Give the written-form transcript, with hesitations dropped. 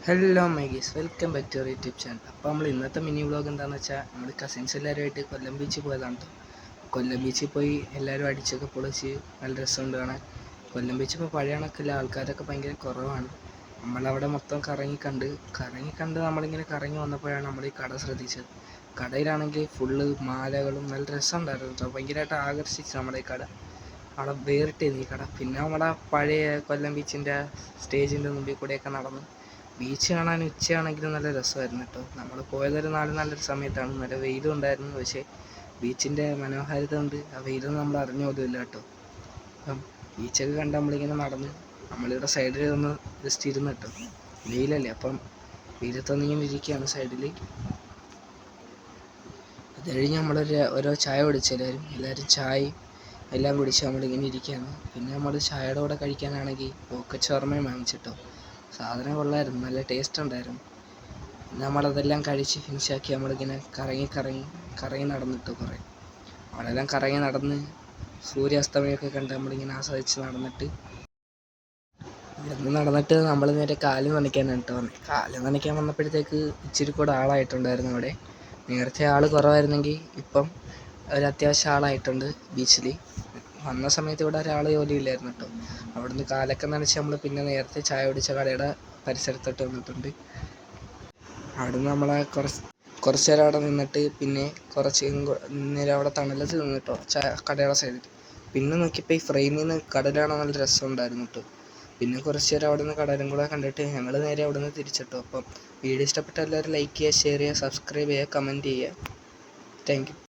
Hello മൈഗീസ്, welcome back to our YouTube channel. അപ്പോൾ നമ്മൾ ഇന്നത്തെ മിനി വ്ളോഗ് എന്താണെന്ന് വെച്ചാൽ നമ്മൾ കസിൻസ് എല്ലാവരുമായിട്ട് കൊല്ലം ബീച്ചിൽ പോയതാണ് കേട്ടോ. കൊല്ലം ബീച്ചിൽ പോയി എല്ലാവരും അടിച്ചൊക്കെ പൊളിച്ച് നല്ല രസമുണ്ട് കാണാൻ. കൊല്ലം ബീച്ച് ഇപ്പോൾ പഴയ കണക്കില്ല, ആൾക്കാരൊക്കെ ഭയങ്കര കുറവാണ്. നമ്മളവിടെ മൊത്തം കറങ്ങി കണ്ട് നമ്മളിങ്ങനെ കറങ്ങി വന്നപ്പോഴാണ് നമ്മൾ ഈ കട ശ്രദ്ധിച്ചത്. കടയിലാണെങ്കിൽ ഫുള്ള് മാലകളും നല്ല രസമുണ്ടായിരുന്നു കേട്ടോ. ഭയങ്കരമായിട്ട് ആകർഷിച്ചു നമ്മുടെ ഈ കട. അവിടെ വേറിട്ടായിരുന്നു ഈ കട. പിന്നെ നമ്മുടെ പഴയ കൊല്ലം ബീച്ചിൻ്റെ സ്റ്റേജിൻ്റെ മുമ്പിൽ കൂടെയൊക്കെ നടന്ന് ബീച്ച് കാണാൻ ഉച്ചയാണെങ്കിലും നല്ല രസമായിരുന്നു കേട്ടോ. നമ്മൾ പോയതൊരു നല്ലൊരു സമയത്താണ്, നല്ല വെയിലും ഉണ്ടായിരുന്നു. പക്ഷേ ബീച്ചിൻ്റെ മനോഹാരിത കൊണ്ട് ആ വെയിലൊന്നും നമ്മൾ അറിഞ്ഞു പോലുമില്ല കേട്ടോ. അപ്പം ബീച്ചൊക്കെ കണ്ട് നമ്മളിങ്ങനെ നടന്ന് നമ്മളിവിടെ സൈഡിൽ ഒന്ന് ജസ്റ്റ് ഇരുന്ന് കേട്ടോ. വെയിലല്ലേ, അപ്പം വെയിലത്തൊന്നിങ്ങനെ ഇരിക്കുകയാണ് സൈഡിൽ. അത് കഴിഞ്ഞ് ഓരോ ചായ കുടിച്ച് എല്ലാവരും ചായയും എല്ലാം കുടിച്ച് നമ്മളിങ്ങനെ ഇരിക്കുകയാണ്. പിന്നെ നമ്മൾ ചായയുടെ കൂടെ കഴിക്കാനാണെങ്കിൽ പോക്കറ്റ് ഷവർമയും വാങ്ങിച്ചിട്ടോ. സാധനം കൊള്ളായിരുന്നു, നല്ല ടേസ്റ്റ് ഉണ്ടായിരുന്നു. നമ്മളതെല്ലാം കഴിച്ച് ഫിനിഷാക്കി നമ്മളിങ്ങനെ കറങ്ങി നടന്നിട്ട് നമ്മളെല്ലാം കറങ്ങി നടന്ന് സൂര്യാസ്തമയമൊക്കെ കണ്ട് നമ്മളിങ്ങനെ ആസ്വദിച്ച് നടന്നിട്ട് നമ്മൾ നേരെ കാല് നനയ്ക്കാനാണ് കേട്ടോ വന്നത്. കാല് നനയ്ക്കാൻ വന്നപ്പോഴത്തേക്ക് ഇച്ചിരി കൂടെ ആളായിട്ടുണ്ടായിരുന്നു അവിടെ. നേരത്തെ ആൾ കുറവായിരുന്നെങ്കിൽ ഇപ്പം ഒരത്യാവശ്യം ആളായിട്ടുണ്ട് ബീച്ചിൽ. വന്ന സമയത്ത് ഇവിടെ ഒരാൾ ജോലി ഇല്ലായിരുന്നു കേട്ടോ. അവിടുന്ന് കാലൊക്കെ നനച്ച് നമ്മൾ പിന്നെ നേരത്തെ ചായ കുടിച്ച കടയുടെ പരിസരത്തോട്ട് വന്നിട്ടുണ്ട്. അവിടുന്ന് നമ്മളെ കുറച്ച് നേരം അവിടെ നിന്നിട്ട് പിന്നെ കുറച്ച് നേരം അവിടെ തണലത്ത് നിന്നിട്ടോ കടയുടെ സൈഡിൽ. പിന്നെ നോക്കിയപ്പോൾ ഈ ഫ്രെയിമിൽ നിന്ന് കടൽ കാണാൻ നല്ല രസമുണ്ടായിരുന്നു കേട്ടോ. പിന്നെ കുറച്ച് നേരം അവിടെ നിന്ന് കടലും കൂടെ കണ്ടിട്ട് ഞങ്ങൾ നേരെ അവിടെ നിന്ന് തിരിച്ചിട്ടോ. അപ്പം വീഡിയോ ഇഷ്ടപ്പെട്ട എല്ലാവരും ലൈക്ക് ചെയ്യുക, ഷെയർ ചെയ്യുക, സബ്സ്ക്രൈബ് ചെയ്യുക, കമൻറ്റ് ചെയ്യുക. Thank you.